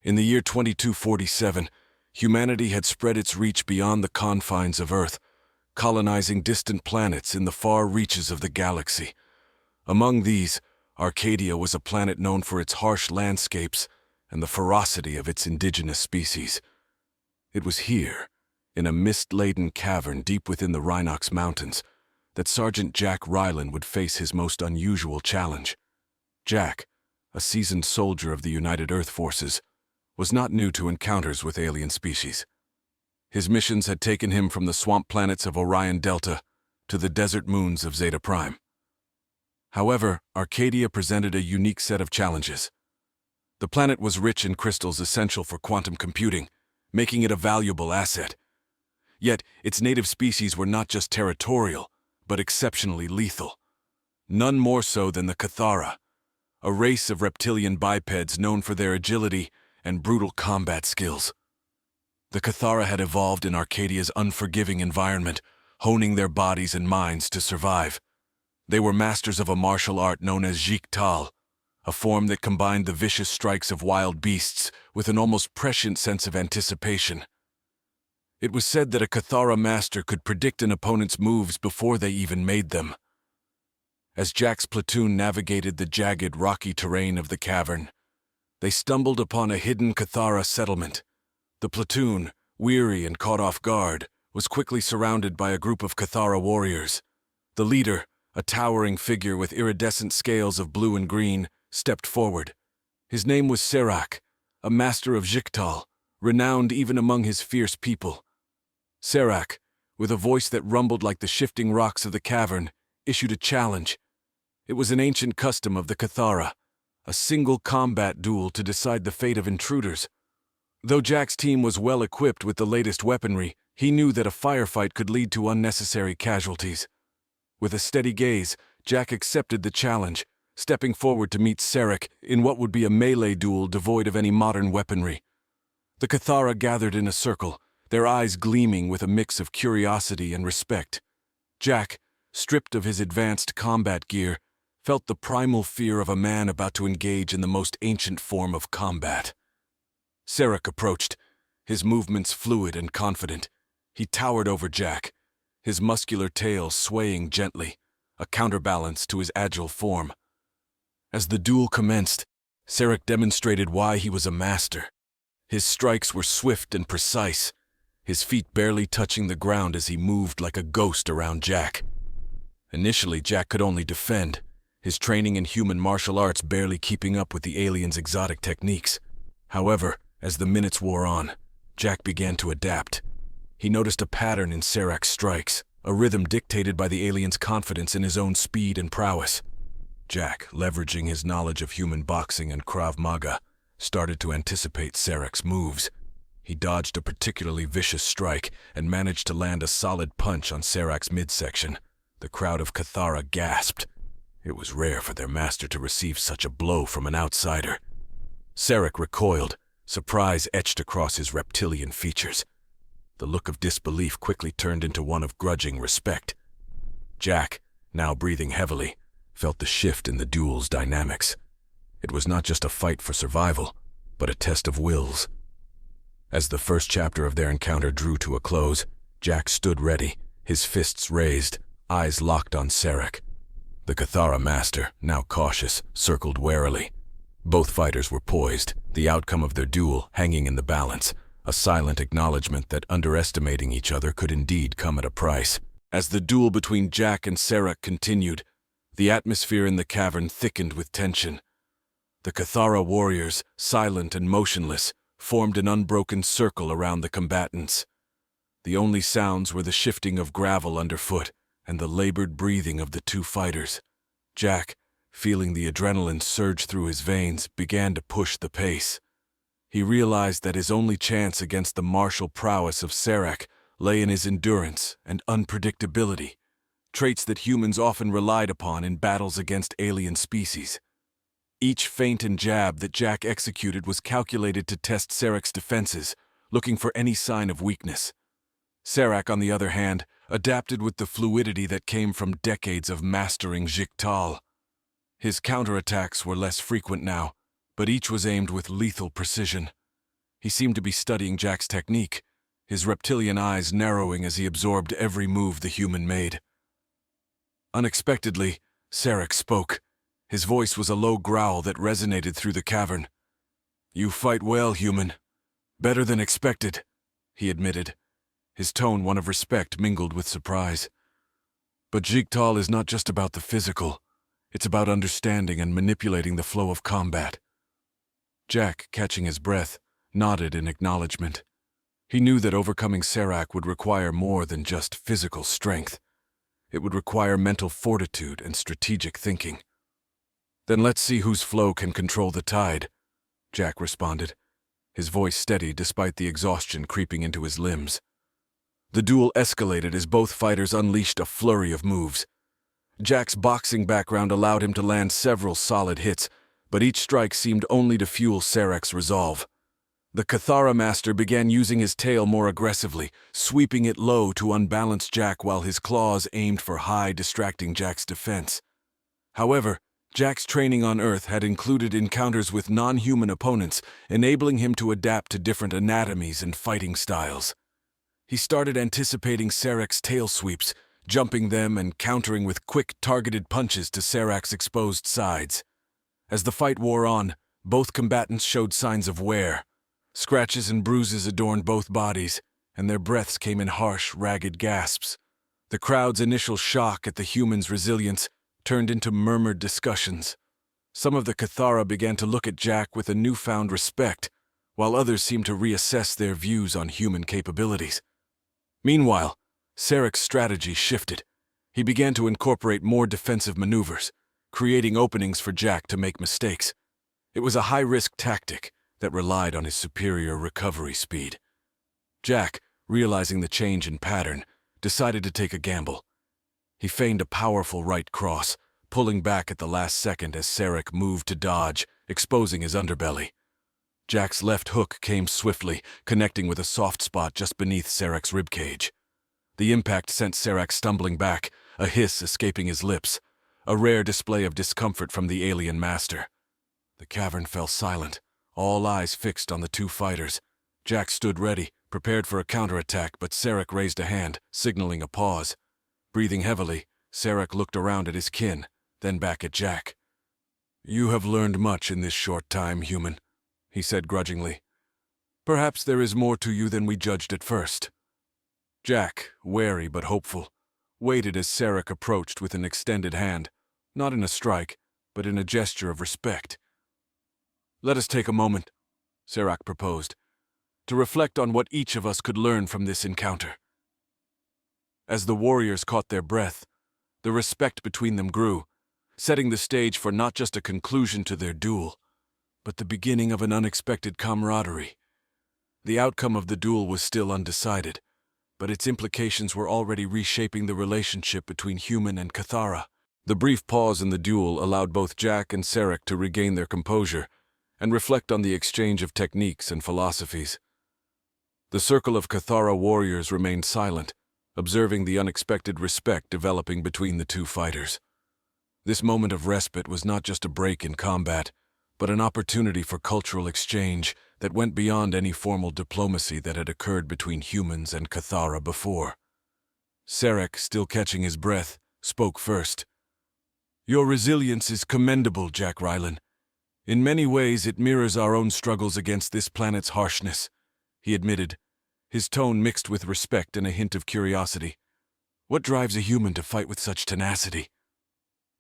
In the year 2247, humanity had spread its reach beyond the confines of Earth, colonizing distant planets in the far reaches of the galaxy. Among these, Arcadia was a planet known for its harsh landscapes and the ferocity of its indigenous species. It was here, in a mist-laden cavern deep within the Rhinox Mountains, that Sergeant Jack Ryland would face his most unusual challenge. Jack, a seasoned soldier of the United Earth Forces, was not new to encounters with alien species. His missions had taken him from the swamp planets of Orion Delta to the desert moons of Zeta Prime. However, Arcadia presented a unique set of challenges. The planet was rich in crystals essential for quantum computing, making it a valuable asset. Yet, its native species were not just territorial, but exceptionally lethal. None more so than the Cathara, a race of reptilian bipeds known for their agility and brutal combat skills. The Cathara had evolved in Arcadia's unforgiving environment, honing their bodies and minds to survive. They were masters of a martial art known as Jiktal, a form that combined the vicious strikes of wild beasts with an almost prescient sense of anticipation. It was said that a Cathara master could predict an opponent's moves before they even made them. As Jack's platoon navigated the jagged, rocky terrain of the cavern, they stumbled upon a hidden Cathara settlement. The platoon, weary and caught off guard, was quickly surrounded by a group of Cathara warriors. The leader, a towering figure with iridescent scales of blue and green, stepped forward. His name was Serac, a master of Jiktal, renowned even among his fierce people. Serac, with a voice that rumbled like the shifting rocks of the cavern, issued a challenge. It was an ancient custom of the Cathara, a single combat duel to decide the fate of intruders. Though Jack's team was well equipped with the latest weaponry, he knew that a firefight could lead to unnecessary casualties. With a steady gaze, Jack accepted the challenge, stepping forward to meet Serac in what would be a melee duel devoid of any modern weaponry. The Cathara gathered in a circle, their eyes gleaming with a mix of curiosity and respect. Jack, stripped of his advanced combat gear, felt the primal fear of a man about to engage in the most ancient form of combat. Serac approached, his movements fluid and confident. He towered over Jack, his muscular tail swaying gently, a counterbalance to his agile form. As the duel commenced, Serac demonstrated why he was a master. His strikes were swift and precise, his feet barely touching the ground as he moved like a ghost around Jack. Initially, Jack could only defend, his training in human martial arts barely keeping up with the alien's exotic techniques. However, as the minutes wore on, Jack began to adapt. He noticed a pattern in Serac's strikes, a rhythm dictated by the alien's confidence in his own speed and prowess. Jack, leveraging his knowledge of human boxing and Krav Maga, started to anticipate Serac's moves. He dodged a particularly vicious strike and managed to land a solid punch on Serac's midsection. The crowd of Cathara gasped. It was rare for their master to receive such a blow from an outsider. Serac recoiled, surprise etched across his reptilian features. The look of disbelief quickly turned into one of grudging respect. Jack, now breathing heavily, felt the shift in the duel's dynamics. It was not just a fight for survival, but a test of wills. As the first chapter of their encounter drew to a close, Jack stood ready, his fists raised, eyes locked on Serac. The Cathara master, now cautious, circled warily. Both fighters were poised, the outcome of their duel hanging in the balance, a silent acknowledgement that underestimating each other could indeed come at a price. As the duel between Jack and Serac continued, the atmosphere in the cavern thickened with tension. The Cathara warriors, silent and motionless, formed an unbroken circle around the combatants. The only sounds were the shifting of gravel underfoot and the labored breathing of the two fighters. Jack, feeling the adrenaline surge through his veins, began to push the pace. He realized that his only chance against the martial prowess of Serac lay in his endurance and unpredictability, traits that humans often relied upon in battles against alien species. Each feint and jab that Jack executed was calculated to test Serac's defenses, looking for any sign of weakness. Serac, on the other hand, adapted with the fluidity that came from decades of mastering Jiktal. His counterattacks were less frequent now, but each was aimed with lethal precision. He seemed to be studying Jack's technique, his reptilian eyes narrowing as he absorbed every move the human made. Unexpectedly, Sarek spoke. His voice was a low growl that resonated through the cavern. "You fight well, human. Better than expected," he admitted, his tone one of respect mingled with surprise. "But Jigtal is not just about the physical. It's about understanding and manipulating the flow of combat." Jack, catching his breath, nodded in acknowledgement. He knew that overcoming Sarek would require more than just physical strength. It would require mental fortitude and strategic thinking. "Then let's see whose flow can control the tide," Jack responded, his voice steady despite the exhaustion creeping into his limbs. The duel escalated as both fighters unleashed a flurry of moves. Jack's boxing background allowed him to land several solid hits, but each strike seemed only to fuel Sarek's resolve. The Cathara master began using his tail more aggressively, sweeping it low to unbalance Jack while his claws aimed for high, distracting Jack's defense. However, Jack's training on Earth had included encounters with non-human opponents, enabling him to adapt to different anatomies and fighting styles. He started anticipating Sarek's tail sweeps, jumping them and countering with quick, targeted punches to Sarek's exposed sides. As the fight wore on, both combatants showed signs of wear. Scratches and bruises adorned both bodies, and their breaths came in harsh, ragged gasps. The crowd's initial shock at the human's resilience turned into murmured discussions. Some of the Cathara began to look at Jack with a newfound respect, while others seemed to reassess their views on human capabilities. Meanwhile, Sarek's strategy shifted. He began to incorporate more defensive maneuvers, creating openings for Jack to make mistakes. It was a high-risk tactic that relied on his superior recovery speed. Jack, realizing the change in pattern, decided to take a gamble. He feigned a powerful right cross, pulling back at the last second as Sarek moved to dodge, exposing his underbelly. Jack's left hook came swiftly, connecting with a soft spot just beneath Sarek's ribcage. The impact sent Sarek stumbling back, a hiss escaping his lips, a rare display of discomfort from the alien master. The cavern fell silent, all eyes fixed on the two fighters. Jack stood ready, prepared for a counterattack, but Sarek raised a hand, signaling a pause. Breathing heavily, Sarek looked around at his kin, then back at Jack. "You have learned much in this short time, human," he said grudgingly. "Perhaps there is more to you than we judged at first." Jack, wary but hopeful, waited as Sarek approached with an extended hand, not in a strike, but in a gesture of respect. "Let us take a moment," Sarek proposed, "to reflect on what each of us could learn from this encounter." As the warriors caught their breath, the respect between them grew, setting the stage for not just a conclusion to their duel, but the beginning of an unexpected camaraderie. The outcome of the duel was still undecided, but its implications were already reshaping the relationship between human and Cathara. The brief pause in the duel allowed both Jack and Sarek to regain their composure and reflect on the exchange of techniques and philosophies. The circle of Cathara warriors remained silent, observing the unexpected respect developing between the two fighters. This moment of respite was not just a break in combat, but an opportunity for cultural exchange that went beyond any formal diplomacy that had occurred between humans and Cathara before. Sarek, still catching his breath, spoke first. "Your resilience is commendable, Jack Rylan. In many ways, it mirrors our own struggles against this planet's harshness," he admitted, his tone mixed with respect and a hint of curiosity. "What drives a human to fight with such tenacity?"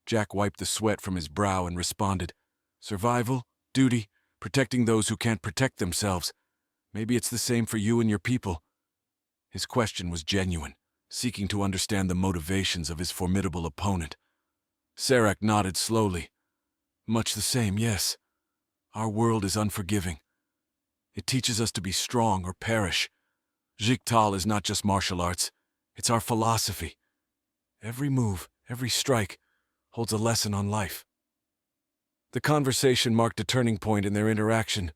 Jack wiped the sweat from his brow and responded, "Survival, duty, protecting those who can't protect themselves. Maybe it's the same for you and your people." His question was genuine, seeking to understand the motivations of his formidable opponent. Sarek nodded slowly. "Much the same, yes. Our world is unforgiving. It teaches us to be strong or perish. Jigtal is not just martial arts, it's our philosophy. Every move, every strike, holds a lesson on life." The conversation marked a turning point in their interaction.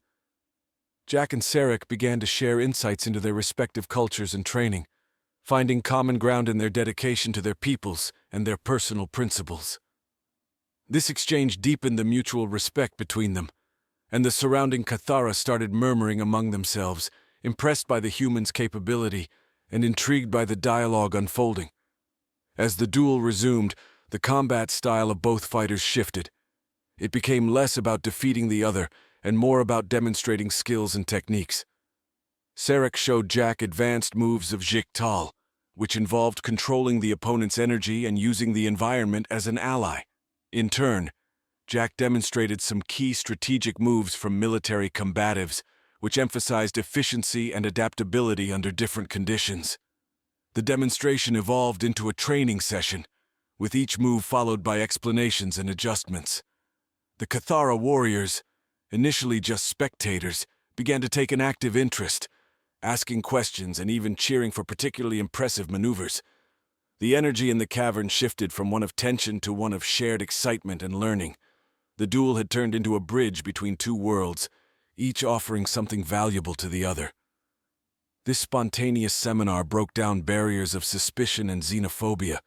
Jack and Sarek began to share insights into their respective cultures and training, finding common ground in their dedication to their peoples and their personal principles. This exchange deepened the mutual respect between them, and the surrounding Cathara started murmuring among themselves, impressed by the humans' capability and intrigued by the dialogue unfolding. As the duel resumed, the combat style of both fighters shifted. It became less about defeating the other and more about demonstrating skills and techniques. Sarek showed Jack advanced moves of Jiktal, which involved controlling the opponent's energy and using the environment as an ally. In turn, Jack demonstrated some key strategic moves from military combatives, which emphasized efficiency and adaptability under different conditions. The demonstration evolved into a training session, with each move followed by explanations and adjustments. The Cathara warriors, initially just spectators, began to take an active interest, asking questions and even cheering for particularly impressive maneuvers. The energy in the cavern shifted from one of tension to one of shared excitement and learning. The duel had turned into a bridge between two worlds, each offering something valuable to the other. This spontaneous seminar broke down barriers of suspicion and xenophobia,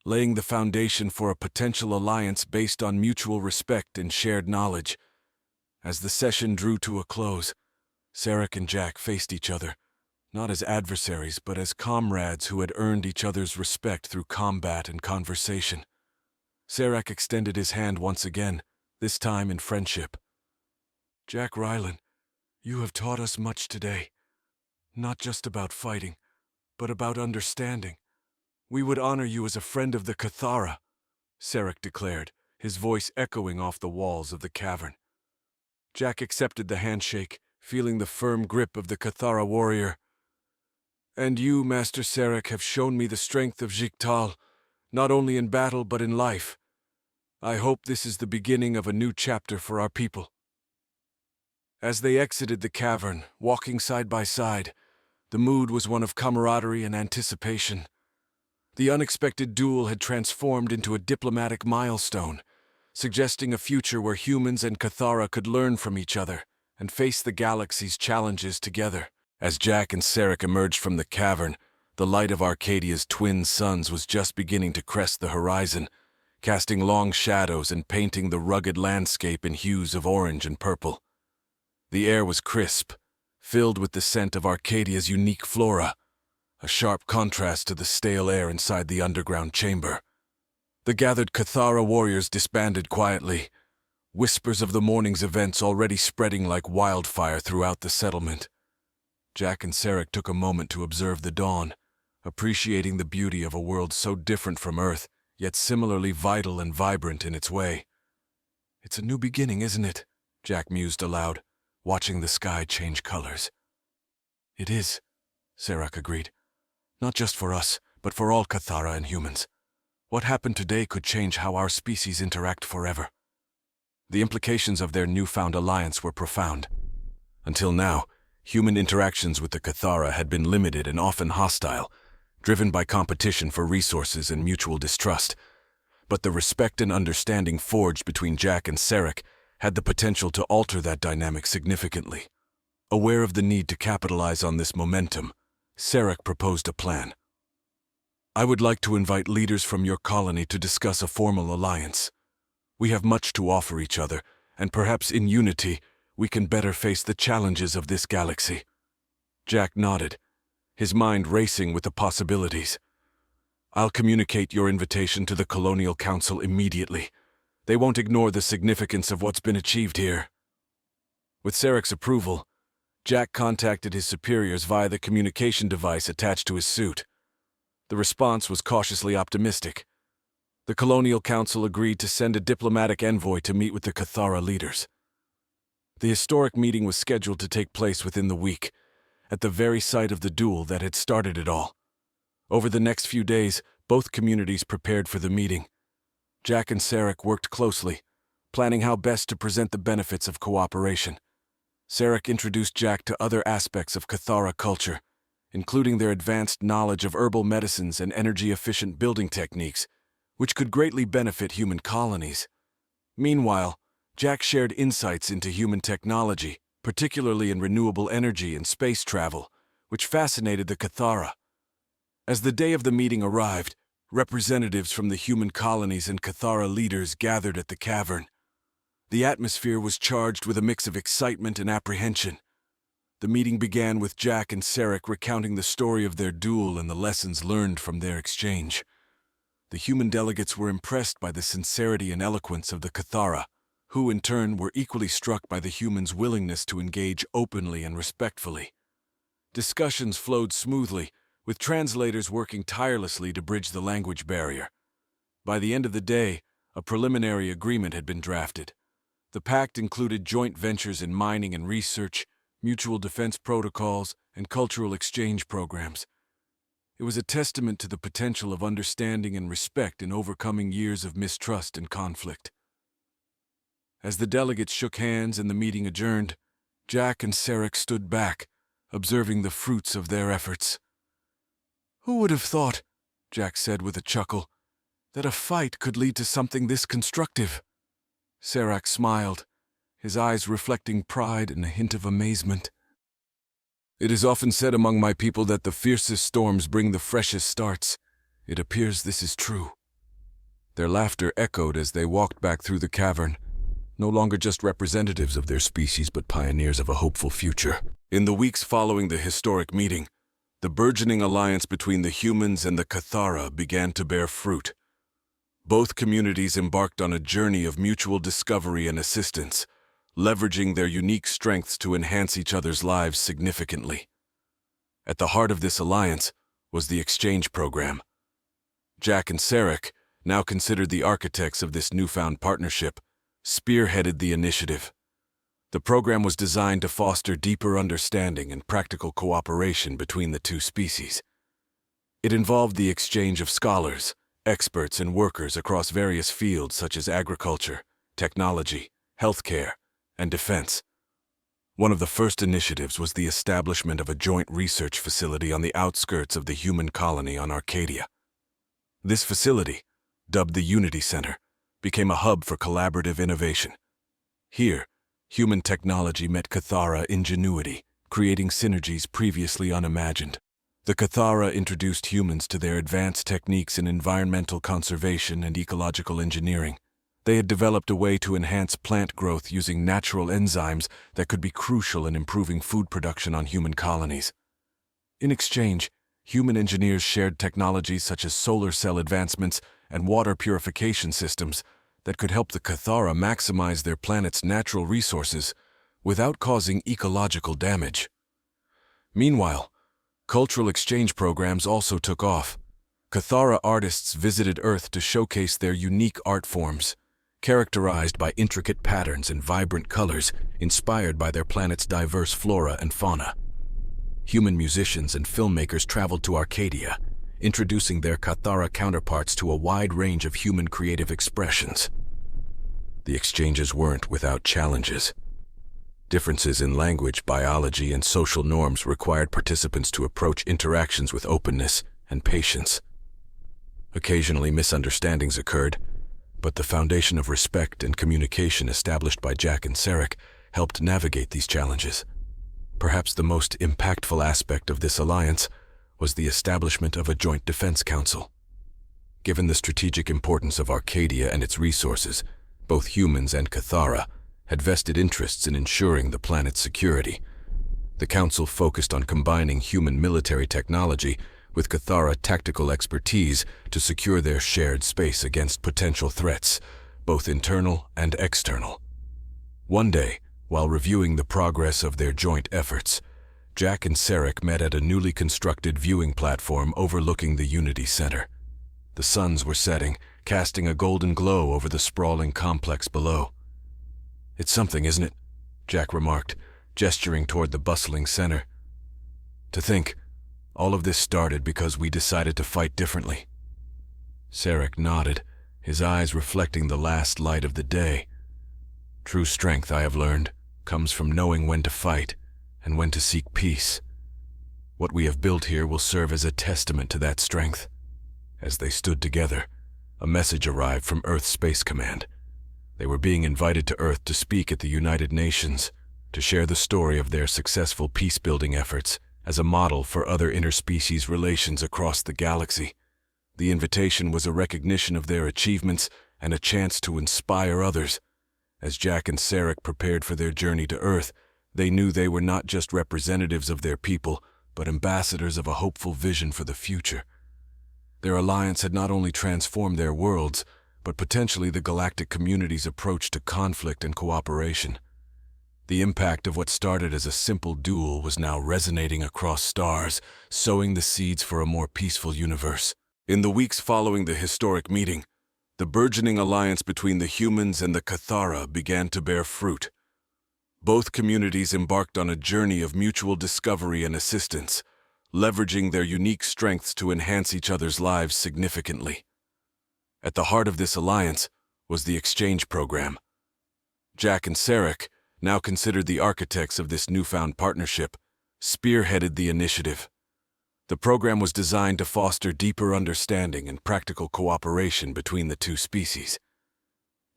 laying the foundation for a potential alliance based on mutual respect and shared knowledge. As the session drew to a close, Sarek and Jack faced each other, not as adversaries but as comrades who had earned each other's respect through combat and conversation. Sarek extended his hand once again, this time in friendship. "Jack Rylan, you have taught us much today. Not just about fighting, but about understanding. We would honor you as a friend of the Cathara," Sarek declared, his voice echoing off the walls of the cavern. Jack accepted the handshake, feeling the firm grip of the Cathara warrior. "And you, Master Sarek, have shown me the strength of Jiktal, not only in battle but in life. I hope this is the beginning of a new chapter for our people." As they exited the cavern, walking side by side, the mood was one of camaraderie and anticipation. The unexpected duel had transformed into a diplomatic milestone, suggesting a future where humans and Cathara could learn from each other and face the galaxy's challenges together. As Jack and Sarek emerged from the cavern, the light of Arcadia's twin suns was just beginning to crest the horizon, casting long shadows and painting the rugged landscape in hues of orange and purple. The air was crisp, filled with the scent of Arcadia's unique flora, a sharp contrast to the stale air inside the underground chamber. The gathered Cathara warriors disbanded quietly, whispers of the morning's events already spreading like wildfire throughout the settlement. Jack and Sarek took a moment to observe the dawn, appreciating the beauty of a world so different from Earth, yet similarly vital and vibrant in its way. "It's a new beginning, isn't it?" Jack mused aloud, watching the sky change colors. "It is," Sarek agreed. "Not just for us, but for all Cathara and humans. What happened today could change how our species interact forever." The implications of their newfound alliance were profound. Until now, human interactions with the Cathara had been limited and often hostile, driven by competition for resources and mutual distrust. But the respect and understanding forged between Jack and Sarek had the potential to alter that dynamic significantly. Aware of the need to capitalize on this momentum, Sarek proposed a plan. "I would like to invite leaders from your colony to discuss a formal alliance. We have much to offer each other, and perhaps in unity, we can better face the challenges of this galaxy." Jack nodded, his mind racing with the possibilities. "I'll communicate your invitation to the Colonial Council immediately. They won't ignore the significance of what's been achieved here." With Sarek's approval, Jack contacted his superiors via the communication device attached to his suit. The response was cautiously optimistic. The Colonial Council agreed to send a diplomatic envoy to meet with the Cathara leaders. The historic meeting was scheduled to take place within the week, at the very site of the duel that had started it all. Over the next few days, both communities prepared for the meeting. Jack and Sarek worked closely, planning how best to present the benefits of cooperation. Sarek introduced Jack to other aspects of Cathara culture, including their advanced knowledge of herbal medicines and energy-efficient building techniques, which could greatly benefit human colonies. Meanwhile, Jack shared insights into human technology, particularly in renewable energy and space travel, which fascinated the Cathara. As the day of the meeting arrived, representatives from the human colonies and Cathara leaders gathered at the cavern. The atmosphere was charged with a mix of excitement and apprehension. The meeting began with Jack and Sarek recounting the story of their duel and the lessons learned from their exchange. The human delegates were impressed by the sincerity and eloquence of the Cathara, who in turn were equally struck by the humans' willingness to engage openly and respectfully. Discussions flowed smoothly, with translators working tirelessly to bridge the language barrier. By the end of the day, a preliminary agreement had been drafted. The pact included joint ventures in mining and research, mutual defense protocols, and cultural exchange programs. It was a testament to the potential of understanding and respect in overcoming years of mistrust and conflict. As the delegates shook hands and the meeting adjourned, Jack and Sarek stood back, observing the fruits of their efforts. "Who would have thought," Jack said with a chuckle, "that a fight could lead to something this constructive?" Sarek smiled, his eyes reflecting pride and a hint of amazement. "It is often said among my people that the fiercest storms bring the freshest starts. It appears this is true." Their laughter echoed as they walked back through the cavern, no longer just representatives of their species but pioneers of a hopeful future. In the weeks following the historic meeting, the burgeoning alliance between the humans and the Cathara began to bear fruit. Both communities embarked on a journey of mutual discovery and assistance, leveraging their unique strengths to enhance each other's lives significantly. At the heart of this alliance was the exchange program. Jack and Sarek, now considered the architects of this newfound partnership, spearheaded the initiative. The program was designed to foster deeper understanding and practical cooperation between the two species. It involved the exchange of scholars, experts, and workers across various fields such as agriculture, technology, healthcare, and defense. One of the first initiatives was the establishment of a joint research facility on the outskirts of the human colony on Arcadia. This facility, dubbed the Unity Center, became a hub for collaborative innovation. Here, human technology met Cathara ingenuity, creating synergies previously unimagined. The Cathara introduced humans to their advanced techniques in environmental conservation and ecological engineering. They had developed a way to enhance plant growth using natural enzymes that could be crucial in improving food production on human colonies. In exchange, human engineers shared technologies such as solar cell advancements and water purification systems that could help the Cathara maximize their planet's natural resources without causing ecological damage. Meanwhile, cultural exchange programs also took off. Cathara artists visited Earth to showcase their unique art forms, characterized by intricate patterns and vibrant colors inspired by their planet's diverse flora and fauna. Human musicians and filmmakers traveled to Arcadia, introducing their Cathara counterparts to a wide range of human creative expressions. The exchanges weren't without challenges. Differences in language, biology, and social norms required participants to approach interactions with openness and patience. Occasionally, misunderstandings occurred, but the foundation of respect and communication established by Jack and Sarek helped navigate these challenges. Perhaps the most impactful aspect of this alliance was the establishment of a joint defense council. Given the strategic importance of Arcadia and its resources, both humans and Cathara had vested interests in ensuring the planet's security. The council focused on combining human military technology with Cathara tactical expertise to secure their shared space against potential threats, both internal and external. One day, while reviewing the progress of their joint efforts, Jack and Sarek met at a newly constructed viewing platform overlooking the Unity Center. The suns were setting, casting a golden glow over the sprawling complex below. "It's something, isn't it?" Jack remarked, gesturing toward the bustling center. "To think, all of this started because we decided to fight differently." Sarek nodded, his eyes reflecting the last light of the day. "True strength, I have learned, comes from knowing when to fight and when to seek peace. What we have built here will serve as a testament to that strength." As they stood together, a message arrived from Earth Space Command. They were being invited to Earth to speak at the United Nations, to share the story of their successful peace-building efforts as a model for other interspecies relations across the galaxy. The invitation was a recognition of their achievements and a chance to inspire others. As Jack and Sarek prepared for their journey to Earth, they knew they were not just representatives of their people, but ambassadors of a hopeful vision for the future. Their alliance had not only transformed their worlds, but potentially the galactic community's approach to conflict and cooperation. The impact of what started as a simple duel was now resonating across stars, sowing the seeds for a more peaceful universe. In the weeks following the historic meeting, the burgeoning alliance between the humans and the Cathara began to bear fruit. Both communities embarked on a journey of mutual discovery and assistance, leveraging their unique strengths to enhance each other's lives significantly. At the heart of this alliance was the exchange program. Jack and Sarek, now considered the architects of this newfound partnership, spearheaded the initiative. The program was designed to foster deeper understanding and practical cooperation between the two species.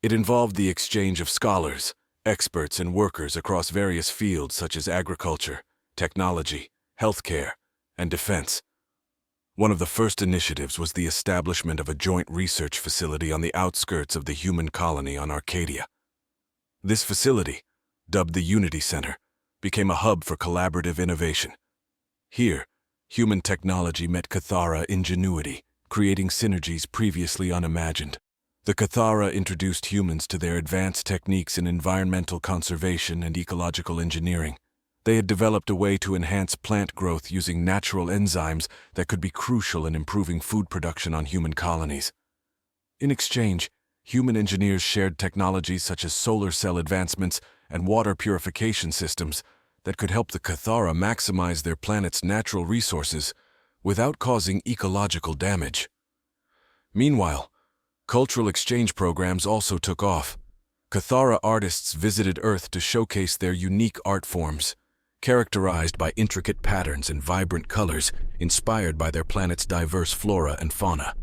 It involved the exchange of scholars, experts, and workers across various fields such as agriculture, technology, healthcare, and defense. One of the first initiatives was the establishment of a joint research facility on the outskirts of the human colony on Arcadia. This facility, dubbed the Unity Center, became a hub for collaborative innovation. Here, human technology met Cathara ingenuity, creating synergies previously unimagined. The Cathara introduced humans to their advanced techniques in environmental conservation and ecological engineering. They had developed a way to enhance plant growth using natural enzymes that could be crucial in improving food production on human colonies. In exchange, human engineers shared technologies such as solar cell advancements and water purification systems that could help the Cathara maximize their planet's natural resources without causing ecological damage. Meanwhile, cultural exchange programs also took off. Cathara artists visited Earth to showcase their unique art forms, characterized by intricate patterns and vibrant colors inspired by their planet's diverse flora and fauna.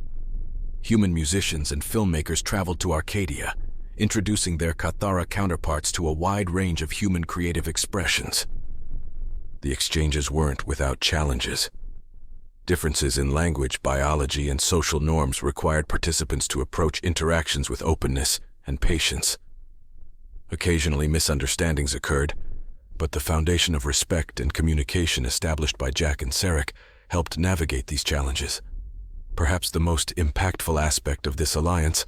Human musicians and filmmakers traveled to Arcadia, introducing their Cathara counterparts to a wide range of human creative expressions. The exchanges weren't without challenges. Differences in language, biology, and social norms required participants to approach interactions with openness and patience. Occasionally, misunderstandings occurred, but the foundation of respect and communication established by Jack and Sarek helped navigate these challenges. Perhaps the most impactful aspect of this alliance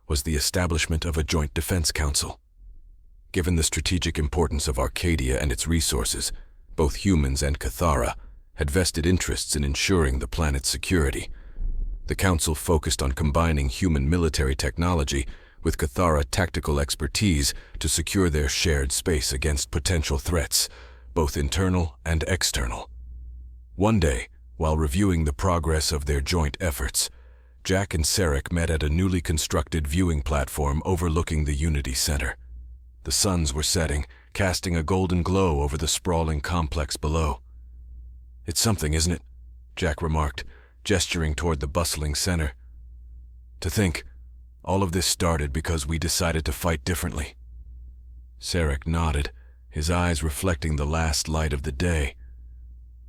was the establishment of a joint defense council. Given the strategic importance of Arcadia and its resources, both humans and Cathara had vested interests in ensuring the planet's security. The council focused on combining human military technology with Cathara tactical expertise to secure their shared space against potential threats, both internal and external. One day, while reviewing the progress of their joint efforts, Jack and Sarek met at a newly constructed viewing platform overlooking the Unity Center. The suns were setting, casting a golden glow over the sprawling complex below. "It's something, isn't it?" Jack remarked, gesturing toward the bustling center. "To think, all of this started because we decided to fight differently." Sarek nodded, his eyes reflecting the last light of the day.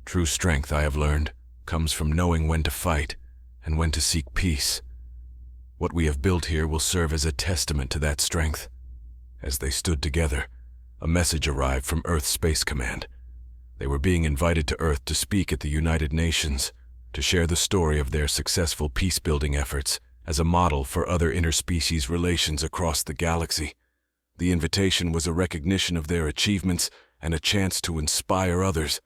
"True strength, I have learned, comes from knowing when to fight and when to seek peace. What we have built here will serve as a testament to that strength." As they stood together, a message arrived from Earth Space Command. They were being invited to Earth to speak at the United Nations, to share the story of their successful peace-building efforts as a model for other interspecies relations across the galaxy. The invitation was a recognition of their achievements and a chance to inspire others.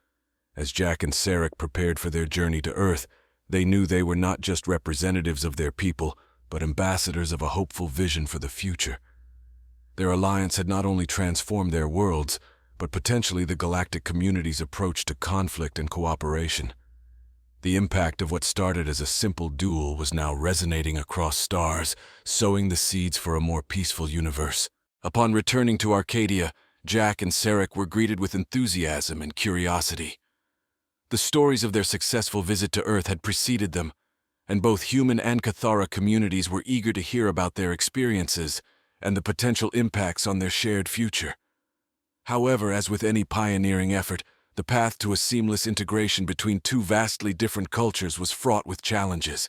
As Jack and Sarek prepared for their journey to Earth, they knew they were not just representatives of their people, but ambassadors of a hopeful vision for the future. Their alliance had not only transformed their worlds, but potentially the galactic community's approach to conflict and cooperation. The impact of what started as a simple duel was now resonating across stars, sowing the seeds for a more peaceful universe. Upon returning to Arcadia, Jack and Sarek were greeted with enthusiasm and curiosity. The stories of their successful visit to Earth had preceded them, and both human and Cathara communities were eager to hear about their experiences and the potential impacts on their shared future. However, as with any pioneering effort, the path to a seamless integration between two vastly different cultures was fraught with challenges.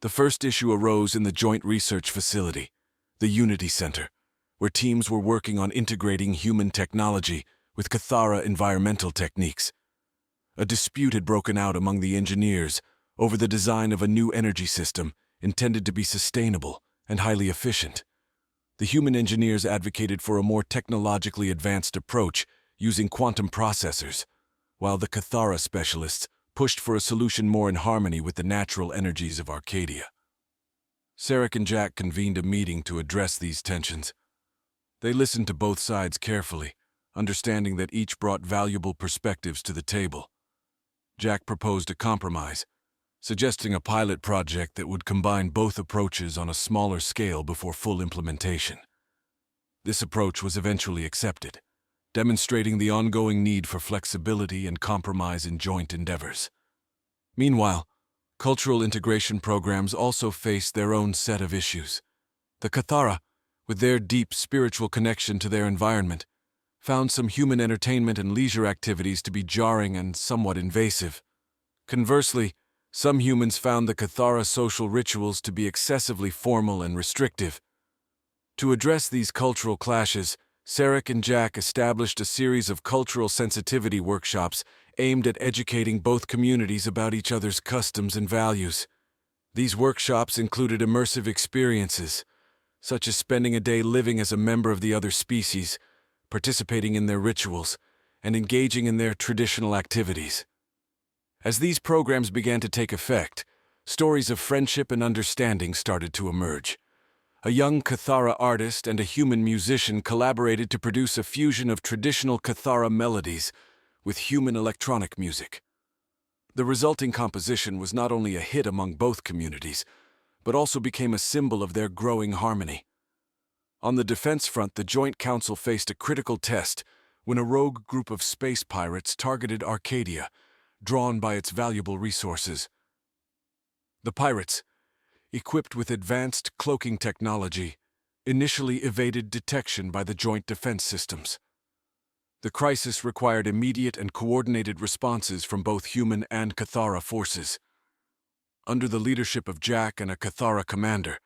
The first issue arose in the joint research facility, the Unity Center. where teams were working on integrating human technology with Cathara environmental techniques. A dispute had broken out among the engineers over the design of a new energy system intended to be sustainable and highly efficient. The human engineers advocated for a more technologically advanced approach using quantum processors, while the Cathara specialists pushed for a solution more in harmony with the natural energies of Arcadia. Sarek and Jack convened a meeting to address these tensions. They listened to both sides carefully, understanding that each brought valuable perspectives to the table. Jack proposed a compromise, suggesting a pilot project that would combine both approaches on a smaller scale before full implementation. This approach was eventually accepted, demonstrating the ongoing need for flexibility and compromise in joint endeavors. Meanwhile, cultural integration programs also faced their own set of issues. The Cathara, with their deep spiritual connection to their environment, found some human entertainment and leisure activities to be jarring and somewhat invasive. Conversely, some humans found the Cathara social rituals to be excessively formal and restrictive. To address these cultural clashes, Sarek and Jack established a series of cultural sensitivity workshops aimed at educating both communities about each other's customs and values. These workshops included immersive experiences, such as spending a day living as a member of the other species, participating in their rituals, and engaging in their traditional activities. As these programs began to take effect, stories of friendship and understanding started to emerge. A young Cathara artist and a human musician collaborated to produce a fusion of traditional Cathara melodies with human electronic music. The resulting composition was not only a hit among both communities, but also became a symbol of their growing harmony. On the defense front, the Joint Council faced a critical test when a rogue group of space pirates targeted Arcadia, drawn by its valuable resources. The pirates, equipped with advanced cloaking technology, initially evaded detection by the joint defense systems. The crisis required immediate and coordinated responses from both human and Cathara forces. Under the leadership of Jack and a Cathara commander,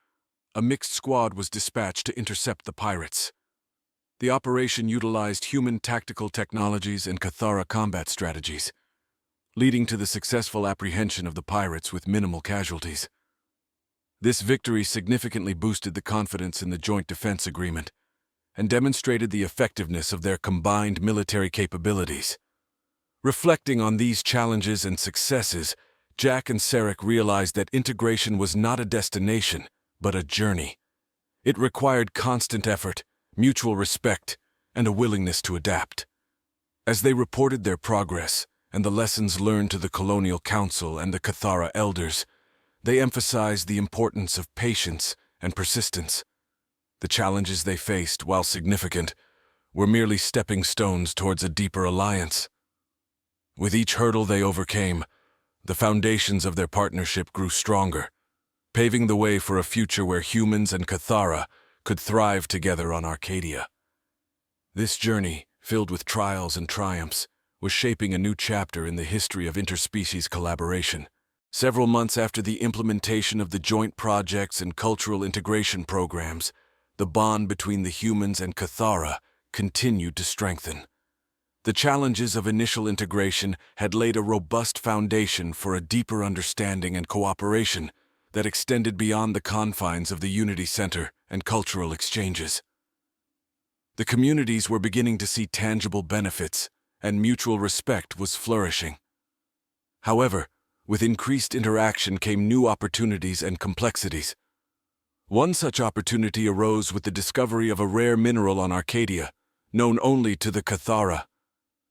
a mixed squad was dispatched to intercept the pirates. The operation utilized human tactical technologies and Cathara combat strategies, leading to the successful apprehension of the pirates with minimal casualties. This victory significantly boosted the confidence in the Joint Defense Agreement and demonstrated the effectiveness of their combined military capabilities. Reflecting on these challenges and successes, Jack and Sarek realized that integration was not a destination, but a journey. It required constant effort, mutual respect, and a willingness to adapt. As they reported their progress and the lessons learned to the Colonial Council and the Cathara elders, they emphasized the importance of patience and persistence. The challenges they faced, while significant, were merely stepping stones towards a deeper alliance. With each hurdle they overcame, the foundations of their partnership grew stronger, paving the way for a future where humans and Cathara could thrive together on Arcadia. This journey, filled with trials and triumphs, was shaping a new chapter in the history of interspecies collaboration. Several months after the implementation of the joint projects and cultural integration programs, the bond between the humans and Cathara continued to strengthen. The challenges of initial integration had laid a robust foundation for a deeper understanding and cooperation that extended beyond the confines of the Unity Center and cultural exchanges. The communities were beginning to see tangible benefits, and mutual respect was flourishing. However, with increased interaction came new opportunities and complexities. One such opportunity arose with the discovery of a rare mineral on Arcadia, known only to the Cathara.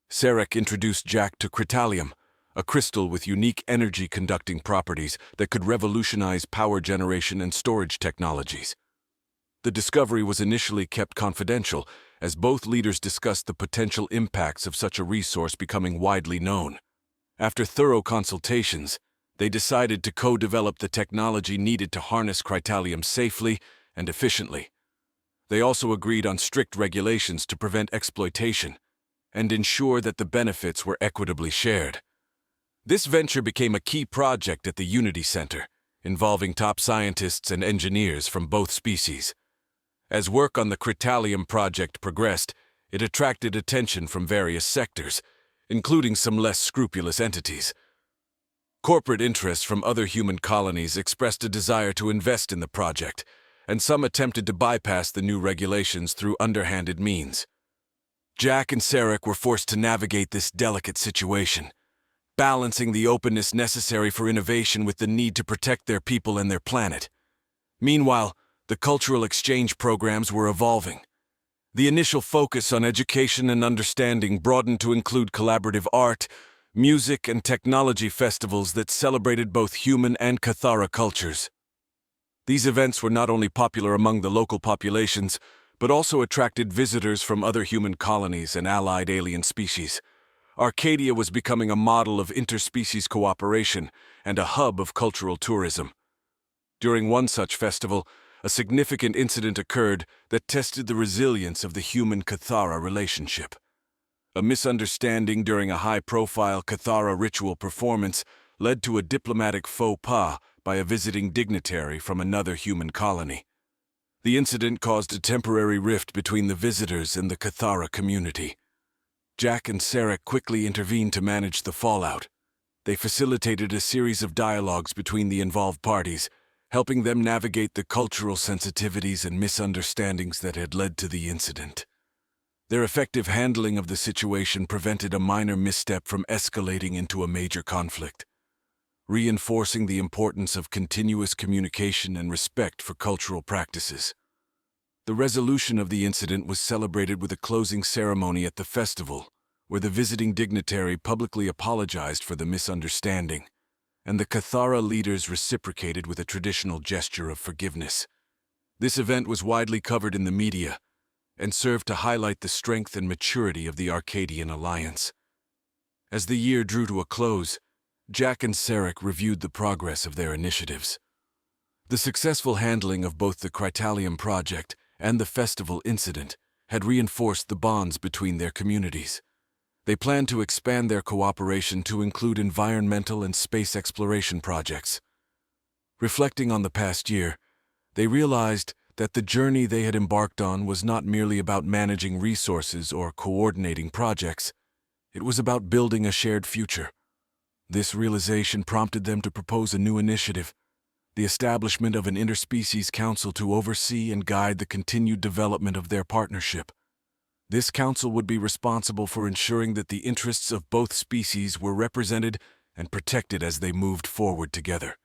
Sarek introduced Jack to critalium, a crystal with unique energy-conducting properties that could revolutionize power generation and storage technologies. The discovery was initially kept confidential, as both leaders discussed the potential impacts of such a resource becoming widely known. After thorough consultations, they decided to co-develop the technology needed to harness critalium safely and efficiently. They also agreed on strict regulations to prevent exploitation and ensure that the benefits were equitably shared. This venture became a key project at the Unity Center, involving top scientists and engineers from both species. As work on the Critalium project progressed, it attracted attention from various sectors, including some less scrupulous entities. Corporate interests from other human colonies expressed a desire to invest in the project, and some attempted to bypass the new regulations through underhanded means. Jack and Sarek were forced to navigate this delicate situation, balancing the openness necessary for innovation with the need to protect their people and their planet. Meanwhile, the cultural exchange programs were evolving. The initial focus on education and understanding broadened to include collaborative art, music, and technology festivals that celebrated both human and Cathara cultures. These events were not only popular among the local populations, but also attracted visitors from other human colonies and allied alien species. Arcadia was becoming a model of interspecies cooperation and a hub of cultural tourism. During one such festival, a significant incident occurred that tested the resilience of the human-Cathara relationship. A misunderstanding during a high-profile Cathara ritual performance led to a diplomatic faux pas by a visiting dignitary from another human colony. The incident caused a temporary rift between the visitors and the Cathara community. Jack and Sarek quickly intervened to manage the fallout. They facilitated a series of dialogues between the involved parties, helping them navigate the cultural sensitivities and misunderstandings that had led to the incident. Their effective handling of the situation prevented a minor misstep from escalating into a major conflict, reinforcing the importance of continuous communication and respect for cultural practices. The resolution of the incident was celebrated with a closing ceremony at the festival, where the visiting dignitary publicly apologized for the misunderstanding, and the Cathara leaders reciprocated with a traditional gesture of forgiveness. This event was widely covered in the media and served to highlight the strength and maturity of the Arcadian alliance. As the year drew to a close, Jack and Sarek reviewed the progress of their initiatives. The successful handling of both the Critalium project and the festival incident had reinforced the bonds between their communities. They planned to expand their cooperation to include environmental and space exploration projects. Reflecting on the past year, they realized that the journey they had embarked on was not merely about managing resources or coordinating projects. It was about building a shared future. This realization prompted them to propose a new initiative, the establishment of an interspecies council to oversee and guide the continued development of their partnership. This council would be responsible for ensuring that the interests of both species were represented and protected as they moved forward together.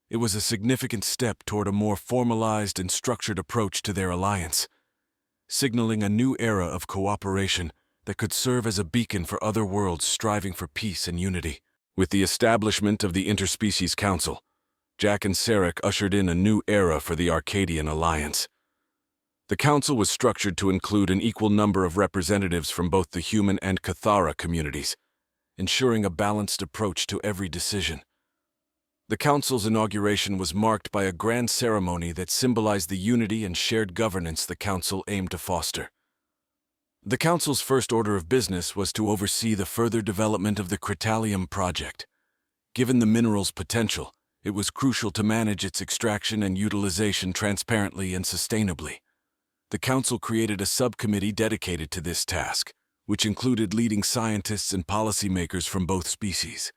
It was a significant step toward a more formalized and structured approach to their alliance, signaling a new era of cooperation that could serve as a beacon for other worlds striving for peace and unity. With the establishment of the Interspecies Council, Jack and Sarek ushered in a new era for the Arcadian alliance. The council was structured to include an equal number of representatives from both the human and Cathara communities, ensuring a balanced approach to every decision. The council's inauguration was marked by a grand ceremony that symbolized the unity and shared governance the council aimed to foster. The council's first order of business was to oversee the further development of the Critalium project. Given the mineral's potential, it was crucial to manage its extraction and utilization transparently and sustainably. The council created a subcommittee dedicated to this task, which included leading scientists and policymakers from both species.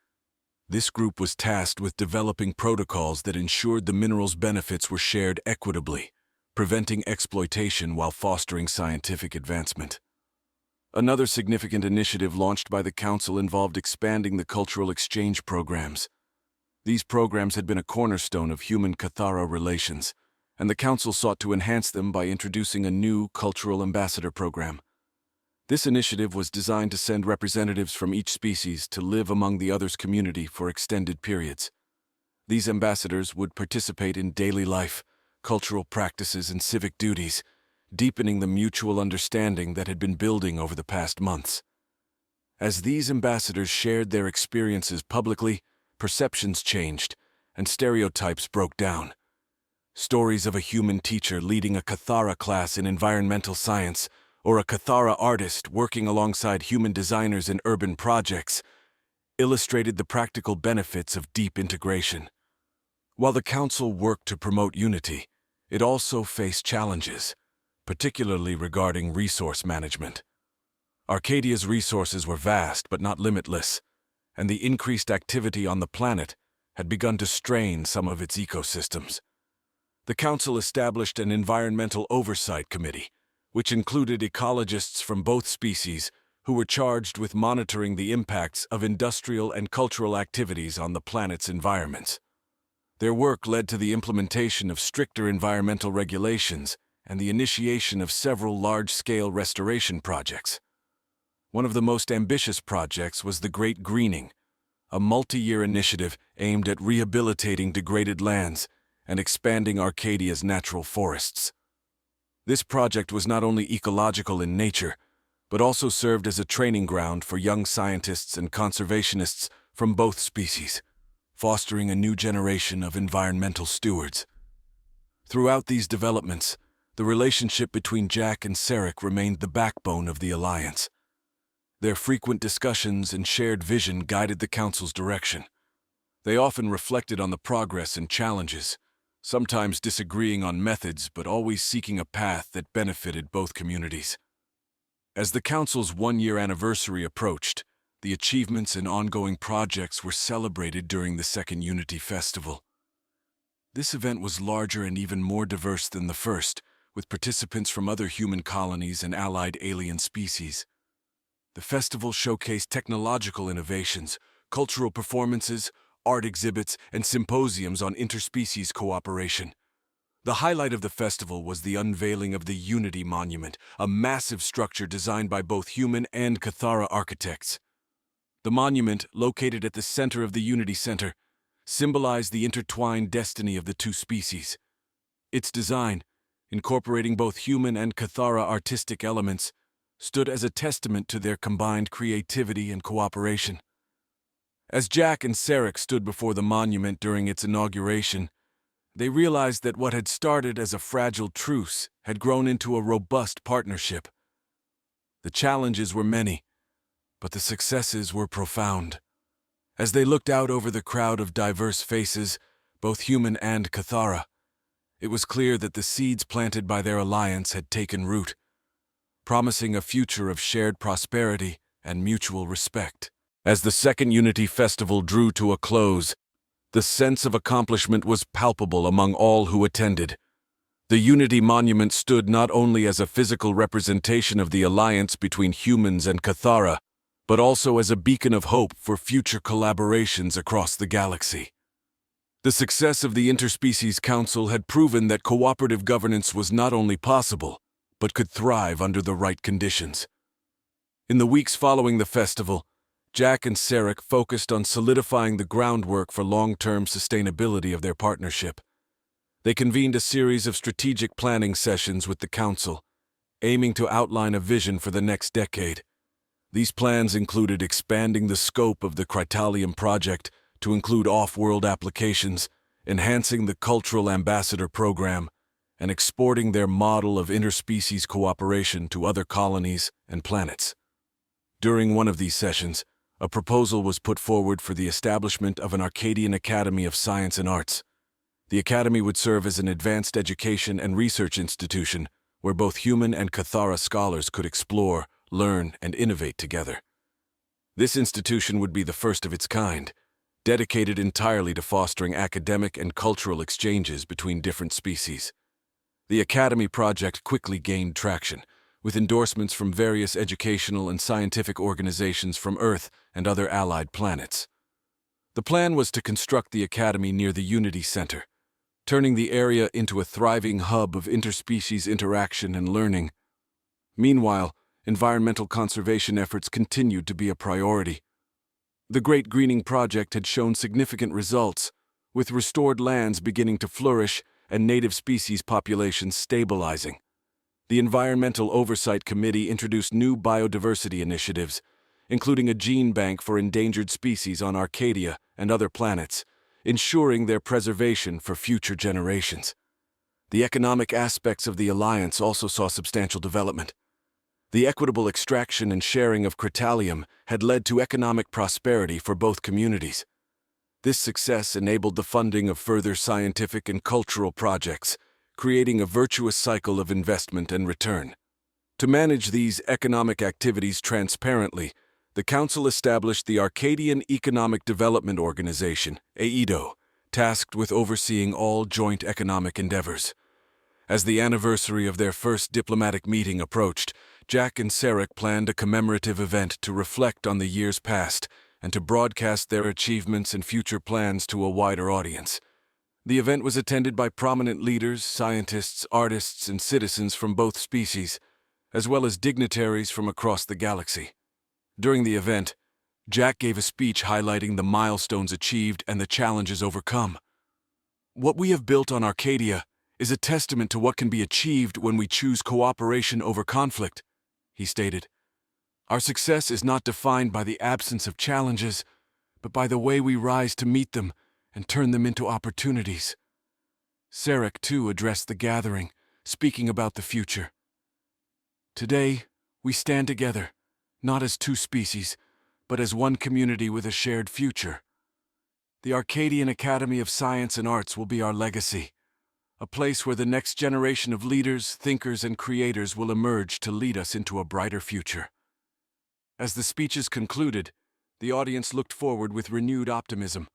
This group was tasked with developing protocols that ensured the mineral's benefits were shared equitably, preventing exploitation while fostering scientific advancement. Another significant initiative launched by the council involved expanding the cultural exchange programs. These programs had been a cornerstone of human-Cathara relations, and the council sought to enhance them by introducing a new cultural ambassador program. This initiative was designed to send representatives from each species to live among the other's community for extended periods. These ambassadors would participate in daily life, cultural practices, and civic duties, deepening the mutual understanding that had been building over the past months. As these ambassadors shared their experiences publicly, perceptions changed, and stereotypes broke down. Stories of a human teacher leading a Cathara class in environmental science, or a Cathara artist working alongside human designers in urban projects, illustrated the practical benefits of deep integration. While the council worked to promote unity, it also faced challenges, particularly regarding resource management. Arcadia's resources were vast but not limitless, and the increased activity on the planet had begun to strain some of its ecosystems. The Council established an environmental oversight committee, which included ecologists from both species who were charged with monitoring the impacts of industrial and cultural activities on the planet's environments. Their work led to the implementation of stricter environmental regulations and the initiation of several large-scale restoration projects. One of the most ambitious projects was the Great Greening, a multi-year initiative aimed at rehabilitating degraded lands and expanding Arcadia's natural forests. This project was not only ecological in nature, but also served as a training ground for young scientists and conservationists from both species, fostering a new generation of environmental stewards. Throughout these developments, the relationship between Jack and Sarek remained the backbone of the Alliance. Their frequent discussions and shared vision guided the Council's direction. They often reflected on the progress and challenges, sometimes disagreeing on methods but always seeking a path that benefited both communities. As the Council's one-year anniversary approached, the achievements and ongoing projects were celebrated during the Second Unity Festival. This event was larger and even more diverse than the first, with participants from other human colonies and allied alien species. The festival showcased technological innovations, cultural performances, art exhibits, and symposiums on interspecies cooperation. The highlight of the festival was the unveiling of the Unity Monument, a massive structure designed by both human and Cathara architects. The monument, located at the center of the Unity Center, symbolized the intertwined destiny of the two species. Its design, incorporating both human and Cathara artistic elements, stood as a testament to their combined creativity and cooperation. As Jack and Sarek stood before the monument during its inauguration, they realized that what had started as a fragile truce had grown into a robust partnership. The challenges were many, but the successes were profound. As they looked out over the crowd of diverse faces, both human and Cathara, it was clear that the seeds planted by their alliance had taken root, promising a future of shared prosperity and mutual respect. As the Second Unity Festival drew to a close, the sense of accomplishment was palpable among all who attended. The Unity Monument stood not only as a physical representation of the alliance between humans and Cathara, but also as a beacon of hope for future collaborations across the galaxy. The success of the Interspecies Council had proven that cooperative governance was not only possible, but could thrive under the right conditions. In the weeks following the festival, Jack and Sarek focused on solidifying the groundwork for long-term sustainability of their partnership. They convened a series of strategic planning sessions with the Council, aiming to outline a vision for the next decade. These plans included expanding the scope of the Critalium project to include off-world applications, enhancing the Cultural Ambassador program, and exporting their model of interspecies cooperation to other colonies and planets. During one of these sessions, a proposal was put forward for the establishment of an Arcadian Academy of Science and Arts. The academy would serve as an advanced education and research institution where both human and Cathara scholars could explore, learn, and innovate together. This institution would be the first of its kind, dedicated entirely to fostering academic and cultural exchanges between different species. The Academy project quickly gained traction, with endorsements from various educational and scientific organizations from Earth and other allied planets. The plan was to construct the Academy near the Unity Center, turning the area into a thriving hub of interspecies interaction and learning. Meanwhile, environmental conservation efforts continued to be a priority. The Great Greening Project had shown significant results, with restored lands beginning to flourish and native species populations stabilizing. The Environmental Oversight Committee introduced new biodiversity initiatives, including a gene bank for endangered species on Arcadia and other planets, ensuring their preservation for future generations. The economic aspects of the alliance also saw substantial development. The equitable extraction and sharing of Critalium had led to economic prosperity for both communities. This success enabled the funding of further scientific and cultural projects, creating a virtuous cycle of investment and return. To manage these economic activities transparently, the Council established the Arcadian Economic Development Organization, AEDO, tasked with overseeing all joint economic endeavors. As the anniversary of their first diplomatic meeting approached, Jack and Sarek planned a commemorative event to reflect on the years past and to broadcast their achievements and future plans to a wider audience. The event was attended by prominent leaders, scientists, artists, and citizens from both species, as well as dignitaries from across the galaxy. During the event, Jack gave a speech highlighting the milestones achieved and the challenges overcome. "What we have built on Arcadia is a testament to what can be achieved when we choose cooperation over conflict," he stated. "Our success is not defined by the absence of challenges, but by the way we rise to meet them and turn them into opportunities." Sarek, too, addressed the gathering, speaking about the future. "Today, we stand together, not as two species, but as one community with a shared future. The Arcadian Academy of Science and Arts will be our legacy, a place where the next generation of leaders, thinkers, and creators will emerge to lead us into a brighter future." As the speeches concluded, the audience looked forward with renewed optimism.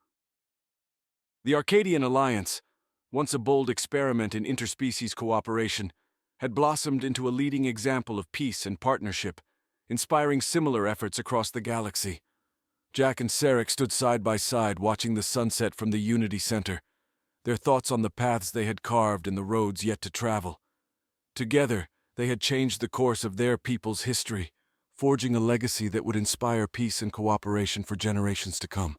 The Arcadian Alliance, once a bold experiment in interspecies cooperation, had blossomed into a leading example of peace and partnership, inspiring similar efforts across the galaxy. Jack and Sarek stood side by side watching the sunset from the Unity Center, their thoughts on the paths they had carved and the roads yet to travel. Together, they had changed the course of their people's history, forging a legacy that would inspire peace and cooperation for generations to come.